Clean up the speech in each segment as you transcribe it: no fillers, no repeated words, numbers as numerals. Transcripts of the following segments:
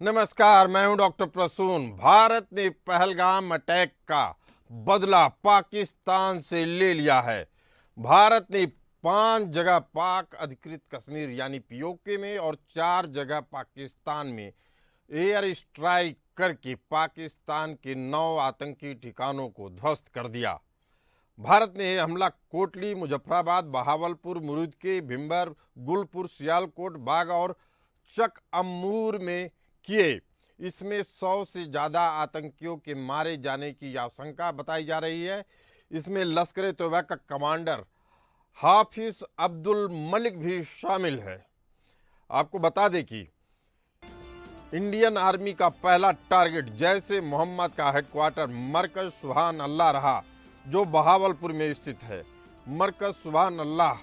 नमस्कार, मैं हूं डॉक्टर प्रसून। भारत ने पहलगाम अटैक का बदला पाकिस्तान से ले लिया है। भारत ने 5 जगह पाक अधिकृत कश्मीर यानी पीओके में और 4 जगह पाकिस्तान में एयर स्ट्राइक करके पाकिस्तान के 9 आतंकी ठिकानों को ध्वस्त कर दिया। भारत ने हमला कोटली, मुजफ्फराबाद, बहावलपुर, मुरुदके, भिम्बर, गुलपुर, सियालकोट, बागा और चक अम्मूर में किए। इसमें 100 से ज़्यादा आतंकियों के मारे जाने की आशंका बताई जा रही है। इसमें लश्कर तोयबा का कमांडर हाफिज अब्दुल मलिक भी शामिल है। आपको बता दें कि इंडियन आर्मी का पहला टारगेट जैश ए मोहम्मद का हेडक्वार्टर मरकज सुभान अल्लाह रहा, जो बहावलपुर में स्थित है। मरकज सुभान अल्लाह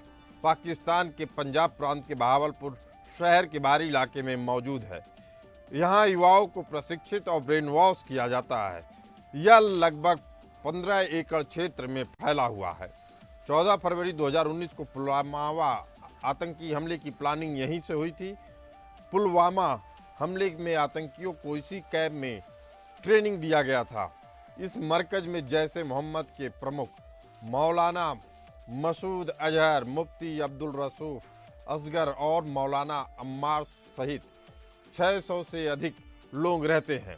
पाकिस्तान के पंजाब प्रांत के बहावलपुर शहर के बाहरी इलाके में मौजूद है। यहाँ युवाओं को प्रशिक्षित और ब्रेन वॉश किया जाता है। यह लगभग 15 एकड़ क्षेत्र में फैला हुआ है। 14 फरवरी 2019 को पुलवामा आतंकी हमले की प्लानिंग यहीं से हुई थी। पुलवामा हमले में आतंकियों को इसी कैंप में ट्रेनिंग दिया गया था। इस मरकज में जैश ए मोहम्मद के प्रमुख मौलाना मसूद अजहर, मुफ्ती अब्दुल रसूफ असगर और मौलाना अम्मार सहित 600 से अधिक लोग रहते हैं।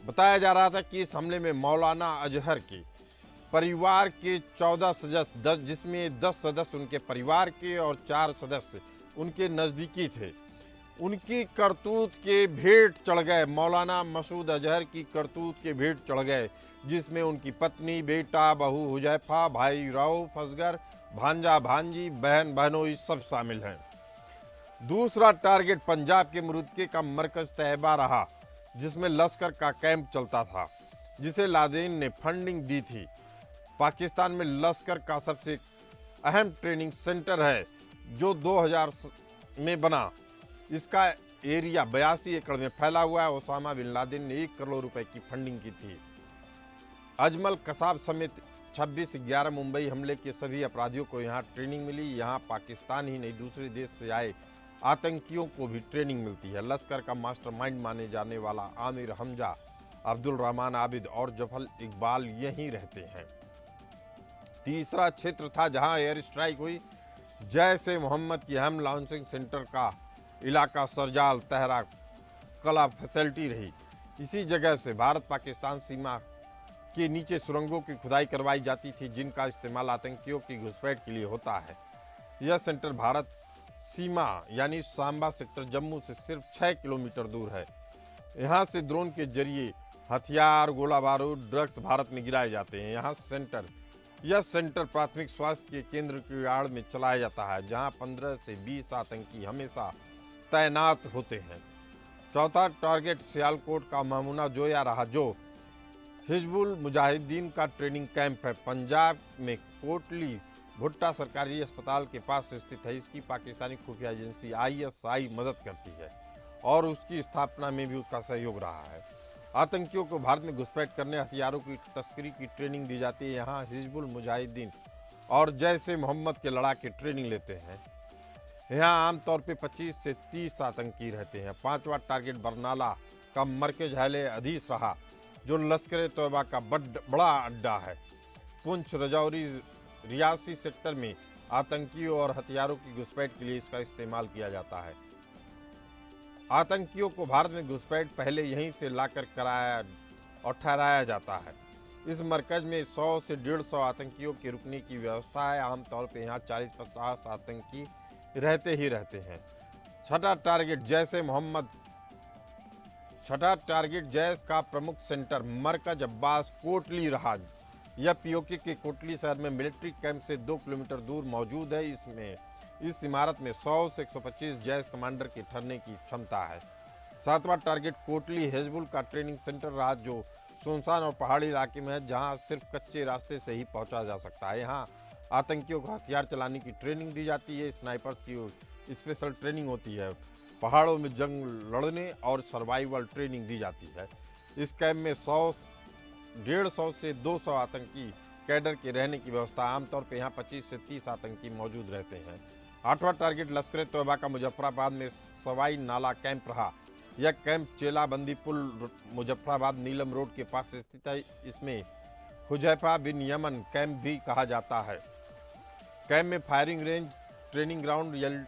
बताया जा रहा था कि इस हमले में मौलाना अजहर के परिवार के 14 सदस्य, जिसमें 10 सदस्य उनके परिवार के और 4 सदस्य उनके नज़दीकी थे, उनकी करतूत के भेंट चढ़ गए। मौलाना मसूद अजहर की करतूत के भेंट चढ़ गए, जिसमें उनकी पत्नी, बेटा, बहू हुजैफा, भाई रऊफ असगर, भांजा भांजी, बहन बहनोई सब शामिल हैं। दूसरा टारगेट पंजाब के मुरुदके का मरकज तैयबा रहा, जिसमें लश्कर का कैंप चलता था, जिसे लादेन ने फंडिंग दी थी। पाकिस्तान में लश्कर का सबसे अहम ट्रेनिंग सेंटर है, जो 2000 में बना। इसका एरिया 82 एकड़ में फैला हुआ है। ओसामा बिन लादेन ने 1 करोड़ रुपए की फंडिंग की थी। अजमल कसाब समेत 26/11 मुंबई हमले के सभी अपराधियों को यहाँ ट्रेनिंग मिली। यहाँ पाकिस्तान ही नहीं, दूसरे देश से आए आतंकियों को भी ट्रेनिंग मिलती है। लश्कर का मास्टरमाइंड माने जाने वाला आमिर हमजा, अब्दुल रहमान आबिद और जफर इकबाल यहीं रहते हैं। तीसरा क्षेत्र था जहां एयर स्ट्राइक हुई, जैश ए मोहम्मद की अहम लॉन्चिंग सेंटर का इलाका सरजाल तहरा कला फैसिलिटी रही। इसी जगह से भारत पाकिस्तान सीमा के नीचे सुरंगों की खुदाई करवाई जाती थी, जिनका इस्तेमाल आतंकियों की घुसपैठ के लिए होता है। यह सेंटर भारत सीमा यानी सांबा सेक्टर जम्मू से सिर्फ 6 किलोमीटर दूर है। यहाँ से ड्रोन के जरिए हथियार, गोला बारूद, ड्रग्स भारत में गिराए जाते हैं। यह सेंटर प्राथमिक स्वास्थ्य के केंद्र की आड़ में चलाया जाता है, जहाँ 15 से 20 आतंकी हमेशा तैनात होते हैं। चौथा टारगेट सियालकोट का मामूना जोया रहा, जो हिजबुल मुजाहिदीन का ट्रेनिंग कैंप है। पंजाब में कोटली भुट्टा सरकारी अस्पताल के पास स्थित है। इसकी पाकिस्तानी खुफिया एजेंसी ISI मदद करती है और उसकी स्थापना में भी उसका सहयोग रहा है। आतंकियों को भारत में घुसपैठ करने, हथियारों की तस्करी की ट्रेनिंग दी जाती है। यहाँ हिजबुल मुजाहिदीन और जैश ए मोहम्मद के लड़ाके ट्रेनिंग लेते हैं। यहाँ आमतौर पे 25 से 30 आतंकी रहते हैं। 5वां टारगेट बरनाला का मरकज हले हदीस रहा, जो लश्कर तोयबा का बड़ा अड्डा है। पुंछ, रजौरी, रियासी सेक्टर में आतंकियों और हथियारों की घुसपैठ के लिए इसका इस्तेमाल किया जाता है। आतंकियों को भारत में घुसपैठ पहले यहीं से लाकर कराया और ठहराया जाता है। इस मरकज में 100 से 150 आतंकियों के रुकने की व्यवस्था है। आमतौर पर यहाँ 40-50 आतंकी रहते ही रहते हैं। छठा टारगेट जैश का प्रमुख सेंटर मरकज अब्बास कोटली रहा। यह पीओके के कोटली शहर में मिलिट्री कैंप से 2 किलोमीटर दूर मौजूद है। इस इमारत में 100 से 125 जैश कमांडर के ठहरने की क्षमता है। 7वां टारगेट कोटली हिजबुल का ट्रेनिंग सेंटर रहा, जो सुनसान और पहाड़ी इलाके में है, जहां सिर्फ कच्चे रास्ते से ही पहुंचा जा सकता है। यहाँ आतंकियों को हथियार चलाने की ट्रेनिंग दी जाती है। स्नाइपर्स की स्पेशल ट्रेनिंग होती है। पहाड़ों में जंग लड़ने और सर्वाइवल ट्रेनिंग दी जाती है। इस कैंप में 150 से 200 आतंकी कैडर के रहने की व्यवस्था। आमतौर पर यहाँ 25 से 30 आतंकी मौजूद रहते हैं। 8वां टारगेट लश्कर तोयबा का मुजफ्फराबाद में सवाई नाला कैंप रहा। यह कैंप चेलाबंदी पुल मुजफ्फराबाद नीलम रोड के पास स्थित है। इसमें हुजैफा बिन यमन कैंप भी कहा जाता है। कैंप में फायरिंग रेंज, ट्रेनिंग ग्राउंड,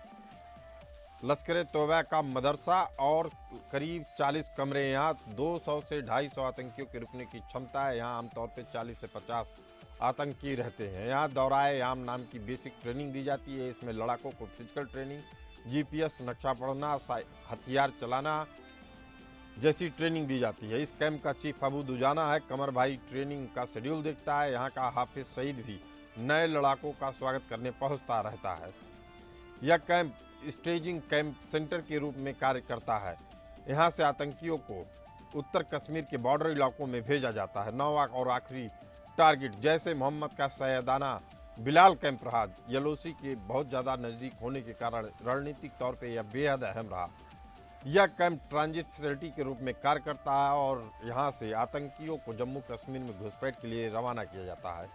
लश्कर तोयबा का मदरसा और करीब 40 कमरे। यहाँ 200 से 250 आतंकियों के रुकने की क्षमता है। यहाँ आमतौर पर 40 से 50 आतंकी रहते हैं। यहाँ दौराए याम नाम की बेसिक ट्रेनिंग दी जाती है। इसमें लड़ाकों को फिजिकल ट्रेनिंग, जीपीएस, नक्शा पढ़ना, हथियार चलाना जैसी ट्रेनिंग दी जाती है। इस कैंप का चीफ अबू दुजाना है। कमर भाई ट्रेनिंग का शेड्यूल देखता है। यहाँ का हाफिज सईद भी नए लड़ाकों का स्वागत करने पहुँचता रहता है। यह कैंप स्टेजिंग कैंप सेंटर के रूप में कार्य करता है। यहाँ से आतंकियों को उत्तर कश्मीर के बॉर्डर इलाकों में भेजा जाता है। नौवां और आखिरी टारगेट जैसे मोहम्मद का सैयदाना बिलाल कैंप रहा। यलोसी के बहुत ज़्यादा नज़दीक होने के कारण रणनीतिक तौर पे यह बेहद अहम रहा। यह कैंप ट्रांजिट फैसिलिटी के रूप में कार्य करता है और यहाँ से आतंकियों को जम्मू कश्मीर में घुसपैठ के लिए रवाना किया जाता है।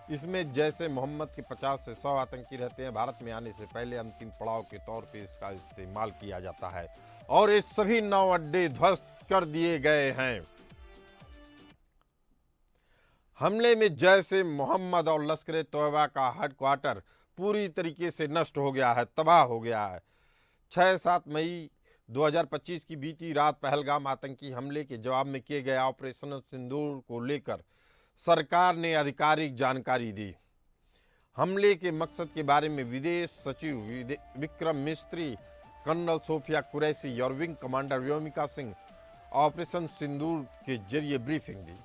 इसमें जैसे मोहम्मद के 50 से 100 आतंकी रहते हैं। भारत में आने से पहले अंतिम पड़ाव के तौर पे इसका इस्तेमाल किया जाता है और ये सभी 9 अड्डे ध्वस्त कर दिए गए हैं। हमले में जैसे मोहम्मद और लश्कर तोयबा का हेडक्वार्टर पूरी तरीके से नष्ट हो गया है, तबाह हो गया है। 6-7 मई 2025 की बीती रात पहलगाम आतंकी हमले के जवाब में किए गए ऑपरेशन सिंदूर को लेकर सरकार ने आधिकारिक जानकारी दी। हमले के मकसद के बारे में विदेश सचिव विक्रम मिस्त्री, कर्नल सोफिया कुरैशी और wing commander Vyomika Singh operation Sindoor के जरिए ब्रीफिंग दी।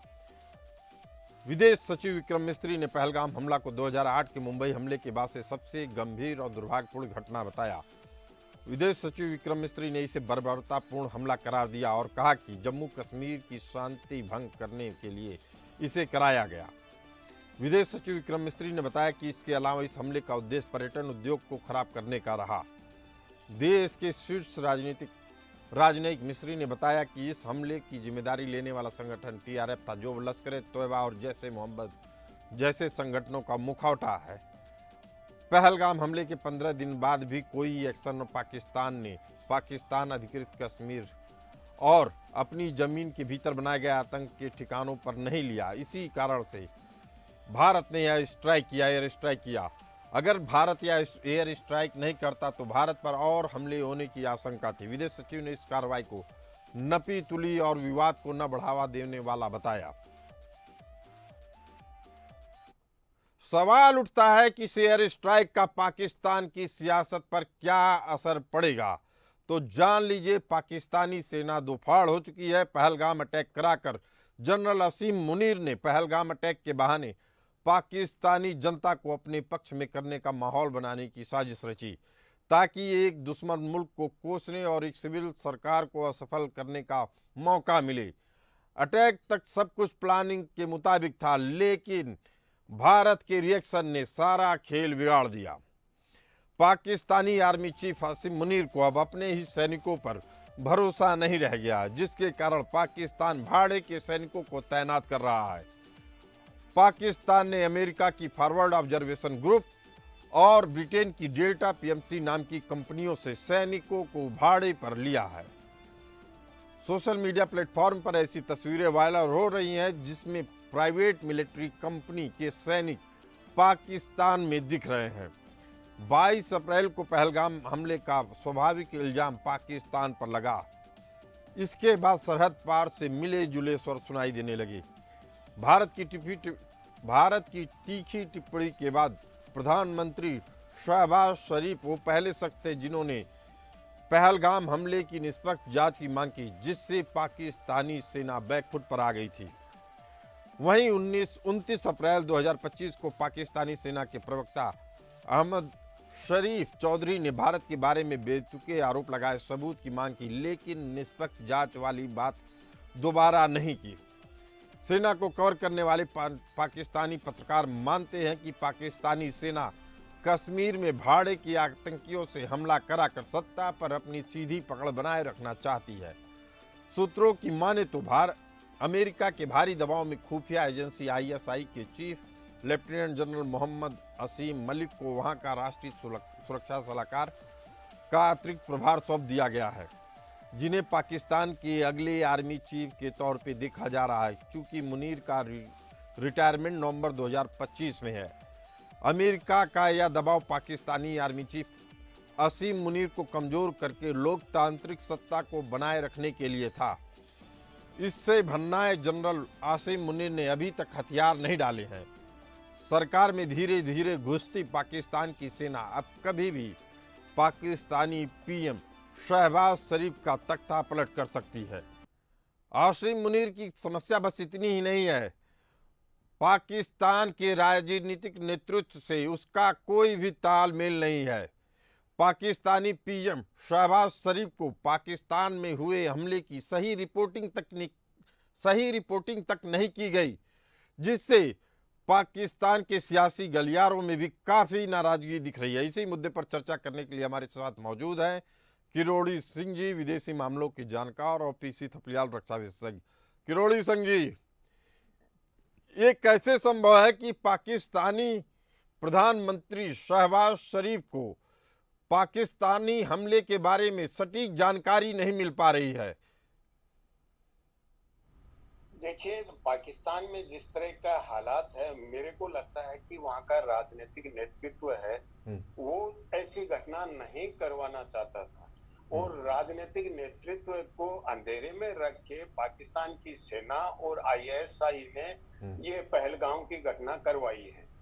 विदेश सचिव विक्रम मिस्त्री ने पहलगाम हमला को 2008 के मुंबई हमले के बाद से सबसे गंभीर और दुर्भाग्यपूर्ण घटना बताया। विदेश सचिव विक्रम मिस्त्री ने इसे बर्बरतापूर्ण हमला करार दिया और कहा कि जम्मू कश्मीर की शांति भंग करने के लिए इसे कराया गया। विदेश सचिव विक्रम मिस्त्री ने बताया कि इसके अलावा इस हमले का उद्देश्य पर्यटन उद्योग को खराब करने का रहा। देश के शीर्ष राजनयिक मिस्त्री ने बताया कि इस हमले की जिम्मेदारी लेने वाला संगठन टीआरएफ था, जो लश्कर तोयबा और जैसे मोहम्मद जैसे संगठनों का मुखौटा है। पहलगाम हमले के 15 दिन बाद भी कोई एक्शन पाकिस्तान ने पाकिस्तान अधिकृत कश्मीर और अपनी जमीन के भीतर बनाए गए आतंक के ठिकानों पर नहीं लिया। इसी कारण से भारत ने एयर स्ट्राइक किया। अगर भारत यह एयर स्ट्राइक नहीं करता तो भारत पर और हमले होने की आशंका थी। विदेश सचिव ने इस कार्रवाई को नपी तुली और विवाद को न बढ़ावा देने वाला बताया। सवाल उठता है कि एयर स्ट्राइक का पाकिस्तान की सियासत पर क्या असर पड़ेगा। तो जान लीजिए, पाकिस्तानी सेना दोफाड़ हो चुकी है। पहलगाम अटैक कराकर जनरल असीम मुनीर ने पहलगाम अटैक के बहाने पाकिस्तानी जनता को अपने पक्ष में करने का माहौल बनाने की साजिश रची, ताकि एक दुश्मन मुल्क को कोसने और एक सिविल सरकार को असफल करने का मौका मिले। अटैक तक सब कुछ प्लानिंग के मुताबिक था, लेकिन भारत के रिएक्शन ने सारा खेल बिगाड़ दिया। पाकिस्तानी आर्मी चीफ आसिम मुनीर को अब अपने ही सैनिकों पर भरोसा नहीं रह गया, जिसके कारण पाकिस्तान भाड़े के सैनिकों को तैनात कर रहा है। पाकिस्तान ने अमेरिका की फॉरवर्ड ऑब्जर्वेशन ग्रुप और ब्रिटेन की डेल्टा पीएमसी नाम की कंपनियों से सैनिकों को भाड़े पर लिया है। सोशल मीडिया प्लेटफॉर्म पर ऐसी तस्वीरें वायरल हो रही हैं जिसमें प्राइवेट मिलिट्री कंपनी के सैनिक पाकिस्तान में दिख रहे हैं। 22 अप्रैल को पहलगाम हमले का स्वाभाविक इल्जाम पाकिस्तान पर लगा। इसके बाद सरहद पार से मिले जुले स्वर सुनाई देने लगे। भारत की तीखी टिप्पणी के बाद प्रधानमंत्री शहबाज शरीफ वो पहले शख्स थे जिन्होंने पहलगाम हमले की निष्पक्ष जांच की मांग की, जिससे पाकिस्तानी सेना बैकफुट पर आ गई थी। वहीं 29 अप्रैल 2025 को पाकिस्तानी सेना के प्रवक्ता अहमद शरीफ चौधरी ने भारत के बारे में बेतुके आरोप लगाए, सबूत की मांग की, लेकिन निष्पक्ष जांच वाली बात दोबारा नहीं की। सेना को कवर करने वाले पाकिस्तानी पत्रकार मानते हैं कि पाकिस्तानी सेना कश्मीर में भाड़े के आतंकियों से हमला कराकर सत्ता पर अपनी सीधी पकड़ बनाए रखना चाहती है। सूत्रों की माने तो अमेरिका के भारी दबाव में खुफिया एजेंसी आईएसआई के चीफ लेफ्टिनेंट जनरल मोहम्मद असीम मलिक को वहां का राष्ट्रीय सुरक्षा सलाहकार का अतिरिक्त प्रभार सौंप दिया गया है। जिन्हें पाकिस्तान के अगले आर्मी चीफ के तौर पे देखा जा रहा है, चूंकि मुनीर का रिटायरमेंट नवंबर 2025 में है। अमेरिका का यह दबाव पाकिस्तानी आर्मी चीफ असीम मुनीर को कमजोर करके लोकतांत्रिक सत्ता को बनाए रखने के लिए था। इससे भन्नाए जनरल आसिम मुनीर ने अभी तक हथियार नहीं डाले हैं। सरकार में धीरे धीरे घुसती पाकिस्तान की सेना अब कभी भी पाकिस्तानी पीएम शहबाज शरीफ का तख्ता पलट कर सकती है। आसिम मुनीर की समस्या बस इतनी ही नहीं है, पाकिस्तान के राजनीतिक नेतृत्व से उसका कोई भी तालमेल नहीं है। पाकिस्तानी पीएम शहबाज शरीफ को पाकिस्तान में हुए हमले की सही रिपोर्टिंग तक नहीं की गई, जिससे पाकिस्तान के सियासी गलियारों में भी काफी नाराजगी दिख रही है। इसी मुद्दे पर चर्चा करने के लिए हमारे साथ मौजूद हैं किरोड़ी सिंह जी, विदेशी मामलों के जानकार और पीसी थपलियाल रक्षा विशेषज्ञ। किरोड़ी सिंह जी, ये कैसे संभव है कि पाकिस्तानी प्रधानमंत्री शहबाज शरीफ को पाकिस्तानी हमले के बारे में सटीक जानकारी नहीं मिल पा रही है? देखिए, पाकिस्तान में जिस तरह का हालात है, मेरे को लगता है कि वहाँ का राजनीतिक नेतृत्व है वो ऐसी घटना नहीं करवाना चाहता था और राजनीतिक नेतृत्व को अंधेरे में रख के पाकिस्तान की सेना और आईएसआई ने ये पहलगाम की घटना करवाई है।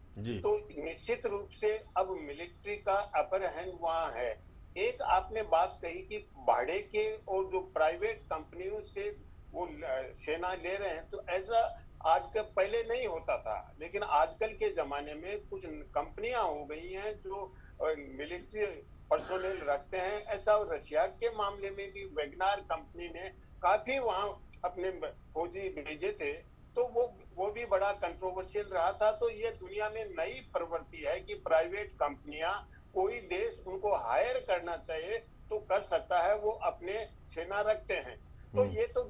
तो निश्चित रूप से अब मिलिट्री का अपर हैंड वहाँ है। एक आपने बात कही कि भाड़े के और जो प्राइवेट कंपनियों से वो सेना ले रहे हैं, तो ऐसा आज का पहले नहीं होता था, लेकिन आजकल के जमाने में कुछ कंपनियां हो गई हैं जो मिलिट्री पर्सोनेल रखते हैं। ऐसा रशिया के मामले में भी वैगनार कंपनी ने काफी वहां अपने फौजी भेजे थे, तो वो भी बड़ा कंट्रोवर्शियल रहा था। तो ये दुनिया में नई प्रवृत्ति है कि प्राइवेट कंपनियां, कोई देश उनको हायर करना चाहिए तो कर सकता है, वो अपने सेना रखते हैं। तो ये तो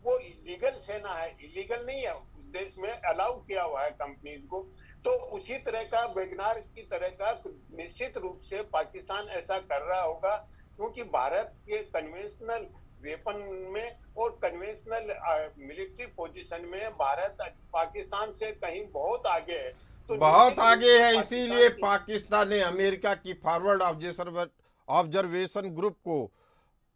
वो लीगल सेना है, इलीगल नहीं है, उस देश में अलाउ किया हुआ है कंपनीज को। तो उसी तरह का वैगनार की तरह का निश्चित रूप से पाकिस्तान ऐसा कर रहा होगा, क्योंकि भारत के कन्वेंशनल वेपन में और कन्वेंशनल मिलिट्री पोजीशन में भारत पाकिस्तान से कहीं बहुत आगे है। तो बहुत आगे है, इसीलिए पाकिस्तान ने अमेरिका की फॉरवर्ड ऑब्जर्वेशन ग्रुप को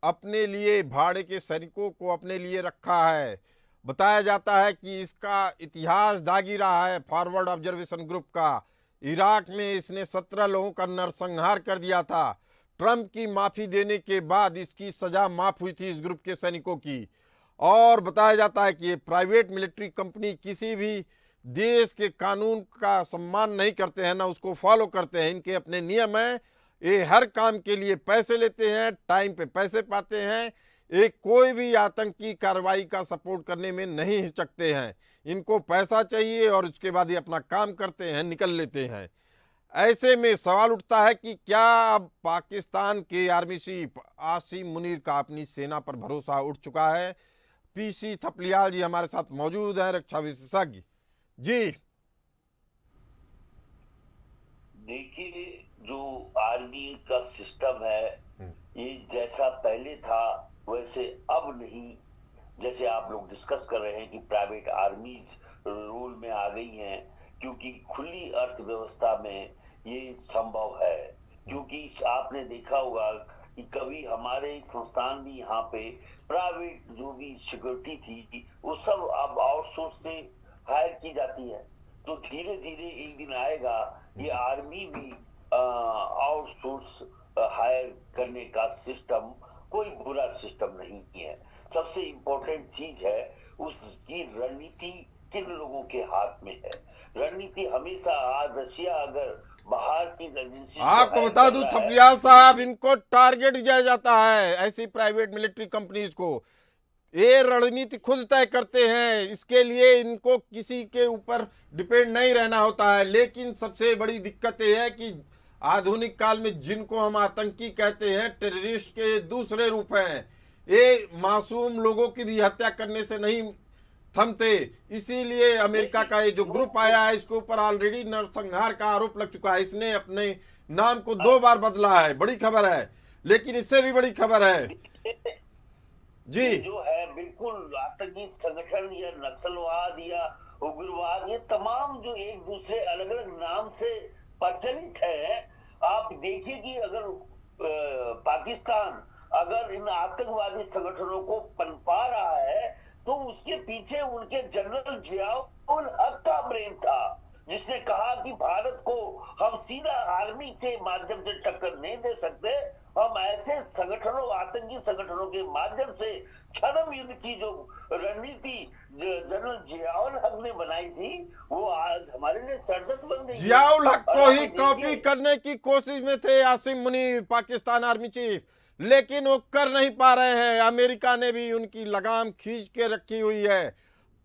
अपने लिए, भाड़े के सैनिकों को अपने लिए रखा है। बताया जाता है कि इसका इतिहास दागी रहा है फॉरवर्ड ऑब्जर्वेशन ग्रुप का। इराक में इसने 17 लोगों का नरसंहार कर दिया था। ट्रंप की माफी देने के बाद इसकी सजा माफ हुई थी इस ग्रुप के सैनिकों की। और बताया जाता है कि ये प्राइवेट मिलिट्री कंपनी किसी भी देश के कानून का सम्मान नहीं करते हैं, ना उसको फॉलो करते हैं। इनके अपने नियम हैं, ये हर काम के लिए पैसे लेते हैं, टाइम पे पैसे पाते हैं, एक कोई भी आतंकी कार्रवाई का सपोर्ट करने में नहीं हिचकते हैं। इनको पैसा चाहिए और उसके बाद ये अपना काम करते हैं, निकल लेते हैं। ऐसे में सवाल उठता है कि क्या अब पाकिस्तान के आर्मी चीफ आसिम मुनीर का अपनी सेना पर भरोसा उठ चुका है? पीसी थपलियाल जी हमारे साथ मौजूद हैं, रक्षा विशेषज्ञ जी। देखिए, जो आर्मी का सिस्टम है ये जैसा पहले था वैसे अब नहीं। जैसे आप लोग डिस्कस कर रहे हैं कि प्राइवेट आर्मीज रोल में आ गई हैं, क्योंकि खुली अर्थव्यवस्था में ये संभव है। क्योंकि आपने देखा होगा कि कभी हमारे संस्थान भी यहाँ पे प्राइवेट जो भी सिक्योरिटी थी वो सब अब आउटसोर्स से हायर की जाती है। तो धीरे धीरे एक दिन आएगा ये आर्मी भी आउटसोर्स हायर करने का सिस्टम कोई बुरा सिस्टम नहीं है। सबसे इम्पोर्टेंट चीज है उसकी रणनीति किन लोगों के हाथ में है। रणनीति हमेशा, आज रशिया अगर बाहर की एजेंसी, आपको बता दूं थपलियाल साहब, इनको टारगेट दिया जाता है ऐसी प्राइवेट मिलिट्री कंपनीज को। ये रणनीति खुद तय करते हैं, इसके लिए इनको किसी के ऊपर डिपेंड नहीं रहना होता है। लेकिन सबसे बड़ी दिक्कत ये है कि आधुनिक काल में जिनको हम आतंकी कहते हैं, टेररिस्ट के दूसरे रूप हैं। ये मासूम लोगों की भी हत्या करने से नहीं थमते। इसीलिए अमेरिका का ये जो ग्रुप आया है, इसके ऊपर ऑलरेडी नरसंहार का आरोप लग चुका है। इसने अपने नाम को 2 बार बदला है। बड़ी खबर है, लेकिन इससे भी बड़ी खबर है जी ये जो है बिल्कुल आतंकी संगठन या नक्सलवाद या उग्रवाद, ये तमाम जो एक दूसरे अलग अलग नाम से प्रचलित है। आप देखिए कि अगर पाकिस्तान अगर इन आतंकवादी संगठनों को पनपा रहा है तो उसके पीछे उनके जनरल जियाउल हक का ब्रेन था, जिसने कहा कि भारत को हम सीधा आर्मी के माध्यम से टक्कर नहीं दे सकते, हम ऐसे संगठनों, आतंकी संगठनों के माध्यम से छद्म युद्ध की जो रणनीति जनरल जियाउल हक ने बनाई थी, वो आज हमारे लिए सरदर्द बन गई। जियाउल हक को ही देखिए, कॉपी करने की कोशिश में थे आसिम मुनीर, पाकिस्तान आर्मी चीफ, लेकिन वो कर नहीं पा रहे हैं। अमेरिका ने भी उनकी लगाम खींच के रखी हुई है।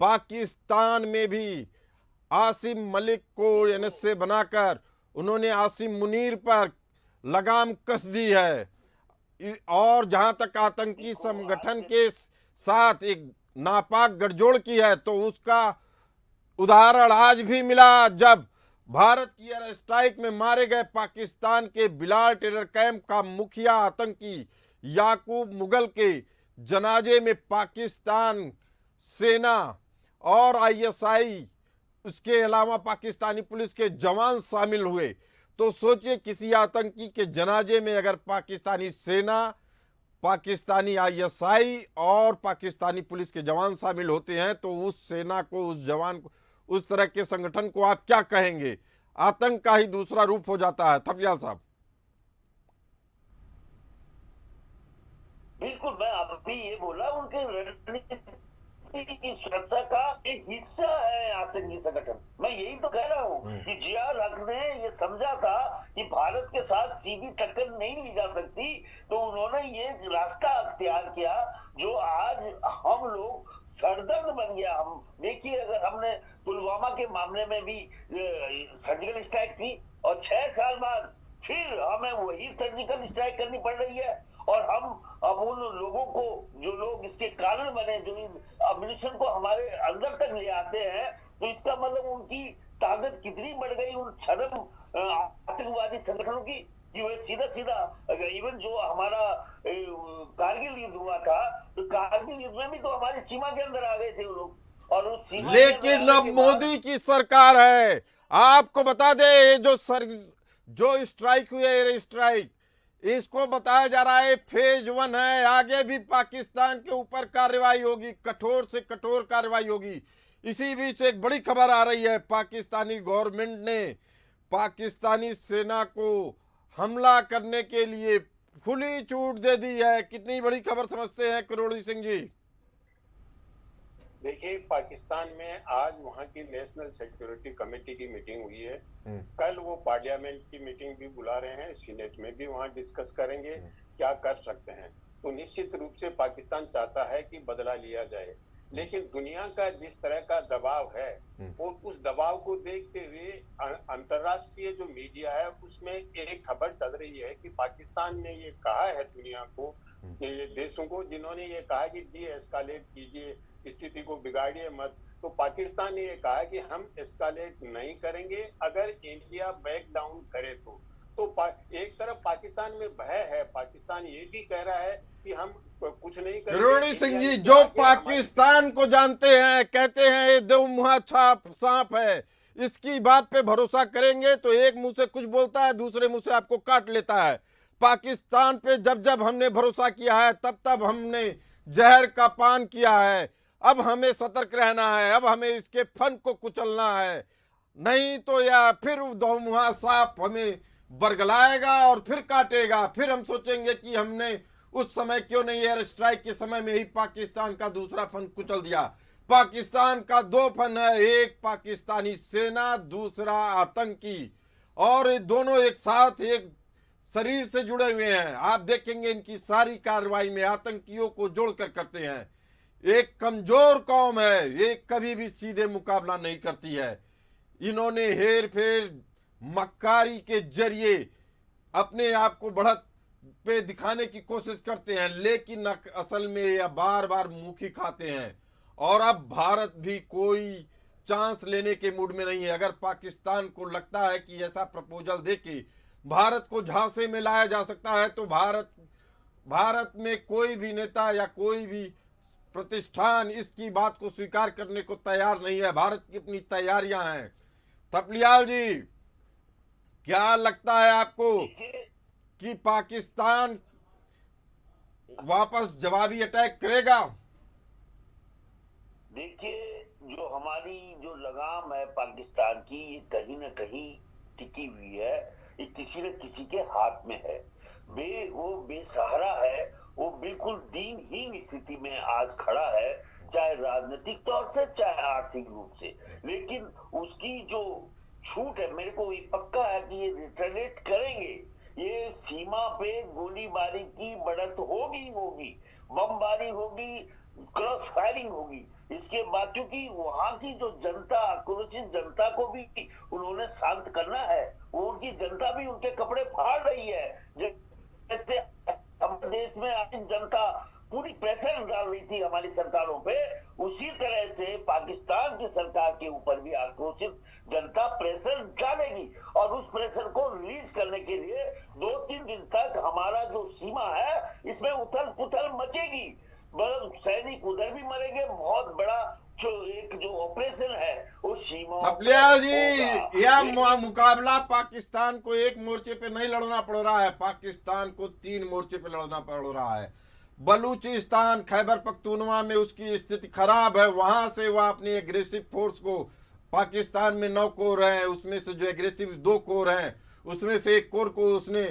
पाकिस्तान में भी आसिम मलिक को एनएसए बनाकर उन्होंने आसिम मुनीर पर लगाम कस दी है। और जहां तक आतंकी संगठन के साथ एक नापाक गठजोड़ की है, तो उसका उदाहरण आज भी मिला जब भारत की एयर स्ट्राइक में मारे गए पाकिस्तान के बिलाल टेरर कैंप का मुखिया आतंकी याकूब मुगल के जनाजे में पाकिस्तान सेना और आईएसआई, उसके अलावा पाकिस्तानी पुलिस के जवान शामिल हुए। तो सोचिए, किसी आतंकी के जनाजे में अगर पाकिस्तानी सेना, पाकिस्तानी आईएसआई और पाकिस्तानी पुलिस के जवान शामिल होते हैं, तो उस सेना को, उस जवान को, उस तरह के संगठन को आप क्या कहेंगे? आतंक का ही दूसरा रूप हो जाता है। थपलियाल साहब। बिल्कुल, मैं अभी ये बोला, उनके रणनीति की सुरक्षा का एक हिस्सा है आतंकी संगठन। मैं यही तो कह रहा हूँ कि जियाउल हक ने ये समझा था कि भारत के साथ सीधी टक्कर नहीं ली जा सकती, तो उन्होंने ये रास्ता अख्तियार किया जो आज हम लोग सरदर्द बन गया। हम देखिए, अगर हमने पुलवामा के मामले में भी सर्जिकल स्ट्राइक की और 6 साल बाद फिर हमें वही सर्जिकल स्ट्राइक करनी पड़ रही है, और हम अब उन लोगों को, जो लोग इसके कारण बने, जो अम्युनिशन को हमारे अंदर तक ले आते हैं, तो इसका मतलब उनकी ताकत कितनी बढ़ गई उन छद्म आतंकवादी संगठनों की, कि वे सीधा सीधा, इवन जो हमारा कारगिल युद्ध हुआ था, तो कारगिल युद्ध में भी तो हमारी सीमा के अंदर आ गए थे वो लोग, और उस सीमा के अंदर लेकिन आने अब के बाद- मोदी की सरकार है। आपको बता दे, जो स्ट्राइक हुई है, एयर स्ट्राइक, इसको बताया जा रहा है फेज 1 है। आगे भी पाकिस्तान के ऊपर कार्रवाई होगी, कठोर से कठोर कार्रवाई होगी। इसी बीच एक बड़ी खबर आ रही है, पाकिस्तानी गवर्नमेंट ने पाकिस्तानी सेना को हमला करने के लिए खुली छूट दे दी है। कितनी बड़ी खबर समझते हैं करोड़ी सिंह जी? देखिए, पाकिस्तान में आज वहाँ की नेशनल सिक्योरिटी कमेटी की मीटिंग हुई है। कल वो पार्लियामेंट की मीटिंग भी बुला रहे हैं, सीनेट में भी वहाँ डिस्कस करेंगे क्या कर सकते हैं। तो निश्चित रूप से पाकिस्तान चाहता है कि बदला लिया जाए, लेकिन दुनिया का जिस तरह का दबाव है, वो उस दबाव को देखते हुए अंतर्राष्ट्रीय जो मीडिया है उसमें एक खबर चल रही है कि पाकिस्तान ने ये कहा है दुनिया को, ये देशों को, जिन्होंने ये कहा कि डी एस्कालेट कीजिए, स्थिति को बिगाड़िए मत। तो पाकिस्तान ने ये कहा कि हम एस्कालेट नहीं करेंगे अगर इंडिया बैक डाउन करे तो एक तरफ पाकिस्तान में भय है, पाकिस्तान ये भी कह रहा है कि हम कुछ नहीं करेंगे। करोड़ी सिंह जी, जो पाकिस्तान को जानते हैं, कहते हैं ये दो मुहा छाप सांप है, इसकी बात पे भरोसा करेंगे तो एक मुंह से कुछ बोलता है, दूसरे मुंह से आपको काट लेता है। पाकिस्तान पे जब जब हमने भरोसा किया है, तब तब हमने जहर का पान किया है। अब हमें सतर्क रहना है, अब हमें इसके फन को कुचलना है, नहीं तो या फिर दो मुहा सांप हमें बरगलाएगा और फिर काटेगा। फिर हम सोचेंगे कि हमने उस समय क्यों नहीं एयर स्ट्राइक के समय में ही पाकिस्तान का दूसरा फन कुचल दिया। पाकिस्तान का 2 फन है, एक पाकिस्तानी सेना, दूसरा आतंकी, और ये दोनों एक साथ एक शरीर से जुड़े हुए हैं। आप देखेंगे इनकी सारी कार्रवाई में आतंकियों को जोड़कर करते हैं। एक कमजोर कौम है, ये कभी भी सीधे मुकाबला नहीं करती है। इन्होंने हेर फेर, मक्कारी के जरिए अपने आप को बढ़त पे दिखाने की कोशिश करते हैं, लेकिन असल में यह बार बार मुखी खाते हैं। और अब भारत भी कोई चांस लेने के मूड में नहीं है। अगर पाकिस्तान को लगता है कि ऐसा प्रपोजल देके भारत को झांसे में लाया जा सकता है, तो भारत भारत में कोई भी नेता या कोई भी प्रतिष्ठान इसकी बात को स्वीकार करने को तैयार नहीं है। भारत की अपनी तैयारियां हैं। थपलियाल जी, क्या लगता है आपको देखिए कि पाकिस्तान वापस जवाबी अटैक करेगा? देखिए जो हमारी जो लगाम है पाकिस्तान की, ये कहीं ना कहीं टिकी हुई है, ये किसी न किसी के हाथ में है। वो बेसहारा है, वो बिल्कुल दीनहीन स्थिति में आज खड़ा है, चाहे राजनीतिक तौर से चाहे आर्थिक रूप से। लेकिन उसकी जो छूट है, मेरे को ये पक्का है कि ये रिटर्नेट करेंगे। ये सीमा पे गोलीबारी की बढ़त होगी, बमबारी होगी, क्रॉस फायरिंग होगी। इसके बाद क्योंकि वहां की जो जनता, आक्रोशित जनता को भी उन्होंने शांत करना है। वो उनकी जनता भी उनके कपड़े फाड़ रही है। जैसे हमारे देश में आज जनता पूरी प्रेशर डाल रही थी हमारी सरकारों पे, उसी तरह से पाकिस्तान की सरकार के ऊपर भी आक्रोशित जनता प्रेशर डालेगी। और उस प्रेशर को रिलीज करने के लिए 2-3 दिन तक हमारा जो सीमा है इसमें उथल पुथल मचेगी। सैनिक उधर भी मरेंगे। बहुत बड़ा जो ऑपरेशन है वो सीमा। थपलियाल जी, यह मुकाबला पाकिस्तान को एक मोर्चे पे नहीं लड़ना पड़ रहा है, पाकिस्तान को 3 मोर्चे पे लड़ना पड़ रहा है। बलूचिस्तान, खैबर पख्तूनवा में उसकी स्थिति खराब है। वहां से वह अपनी एग्रेसिव फोर्स को, पाकिस्तान में 9 कोर हैं, उसमें से जो एग्रेसिव 2 कोर हैं, उसमें से 1 कोर को उसने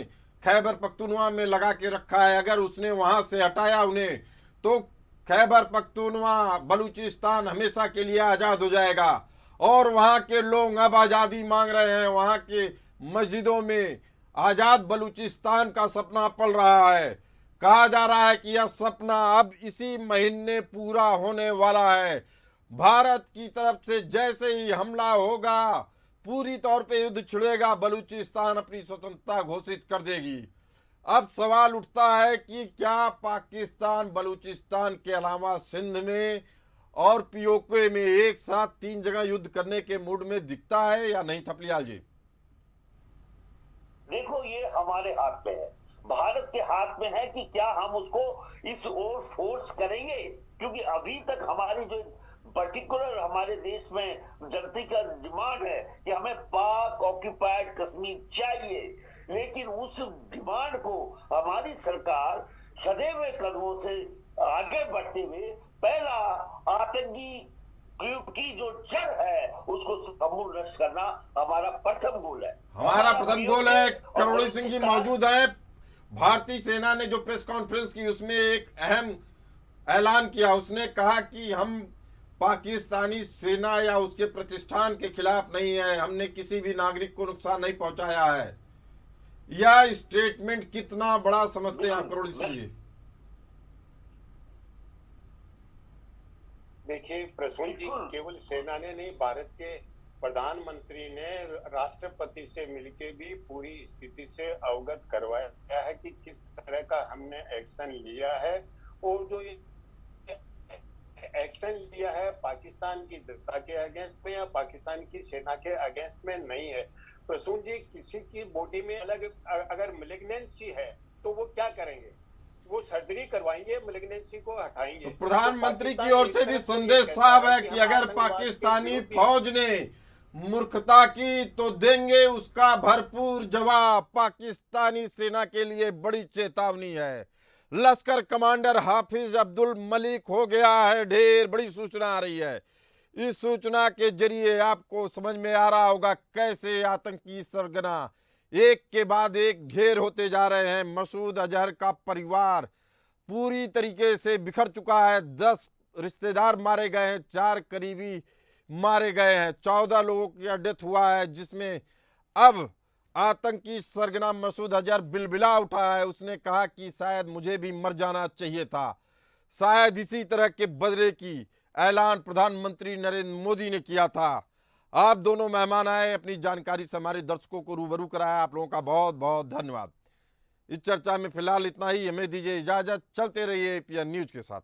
खैबर पख्तूनवा में लगा के रखा है। अगर उसने वहां से हटाया उन्हें तो खैबर पख्तूनवा, बलूचिस्तान हमेशा के लिए आजाद हो जाएगा। और वहां के लोग अब आजादी मांग रहे हैं। वहां के मस्जिदों में आजाद बलूचिस्तान का सपना पल रहा है। कहा जा रहा है कि यह सपना अब इसी महीने पूरा होने वाला है। भारत की तरफ से जैसे ही हमला होगा, पूरी तौर पे युद्ध छिड़ेगा, बलूचिस्तान अपनी स्वतंत्रता घोषित कर देगी। अब सवाल उठता है कि क्या पाकिस्तान बलूचिस्तान के अलावा सिंध में और पीओके में एक साथ 3 जगह युद्ध करने के मूड में दिखता है या नहीं? थपलियाल जी, देखो ये हमारे हाथ में है, भारत के हाथ में है कि क्या हम उसको इस ओर फोर्स करेंगे। क्योंकि अभी तक हमारी जो पर्टिकुलर हमारे देश में जनता का डिमांड है कि हमें पाक ऑक्यूपाइड कश्मीर चाहिए, लेकिन उस डिमांड को हमारी सरकार सदैव कदमों से आगे बढ़ते हुए पहला आतंकी की जो जड़ है उसको समूल नष्ट करना हमारा प्रथम गोल है। हमारा प्रथम गोल है। करोड़ी सिंह जी मौजूद है। भारतीय सेना ने जो प्रेस कॉन्फ्रेंस की उसमें एक अहम ऐलान किया। उसने कहा कि हम पाकिस्तानी सेना या उसके प्रतिष्ठान के खिलाफ नहीं है, हमने किसी भी नागरिक को नुकसान नहीं पहुंचाया है। यह स्टेटमेंट कितना बड़ा समझते हैं आप करोड़ी सिंह जी? देखिए प्रसून जी, केवल सेना ने नहीं, भारत के प्रधानमंत्री ने राष्ट्रपति से मिलकर भी पूरी स्थिति से अवगत करवाया है कि किस तरह का हमने एक्शन लिया है। और जो एक्शन लिया है पाकिस्तान की जनता के अगेंस्ट में या पाकिस्तान की सेना के अगेंस्ट में नहीं है। प्रसून जी, किसी की बॉडी में अलग अगर मैलिग्नेंसी है तो वो क्या करेंगे? वो सर्जरी करवाएंगे, मैलिग्नेंसी को हटाएंगे। तो प्रधानमंत्री की ओर से भी संदेश साफ है कि अगर पाकिस्तानी फौज ने मूर्खता की तो देंगे उसका भरपूर जवाब। पाकिस्तानी सेना के लिए बड़ी चेतावनी है। लश्कर कमांडर हाफिज अब्दुल मलिक हो गया है ढेर। बड़ी सूचना आ रही है। इस सूचना के जरिए आपको समझ में आ रहा होगा कैसे आतंकी सरगना एक के बाद एक घेर होते जा रहे हैं। मसूद अजहर का परिवार पूरी तरीके से बिखर चुका है। 10 रिश्तेदार मारे गए हैं, 4 करीबी मारे गए हैं, 14 लोगों का डेथ हुआ है, जिसमें अब आतंकी सरगना मसूद अजहर बिलबिला उठा है। उसने कहा कि शायद मुझे भी मर जाना चाहिए था। शायद इसी तरह के बदले की ऐलान प्रधानमंत्री नरेंद्र मोदी ने किया था। आप दोनों मेहमान आए, अपनी जानकारी से हमारे दर्शकों को रूबरू कराया। आप लोगों का बहुत बहुत धन्यवाद। इस चर्चा में फिलहाल इतना ही। हमें दीजिए इजाजत। चलते रहिए एपीएन न्यूज के साथ।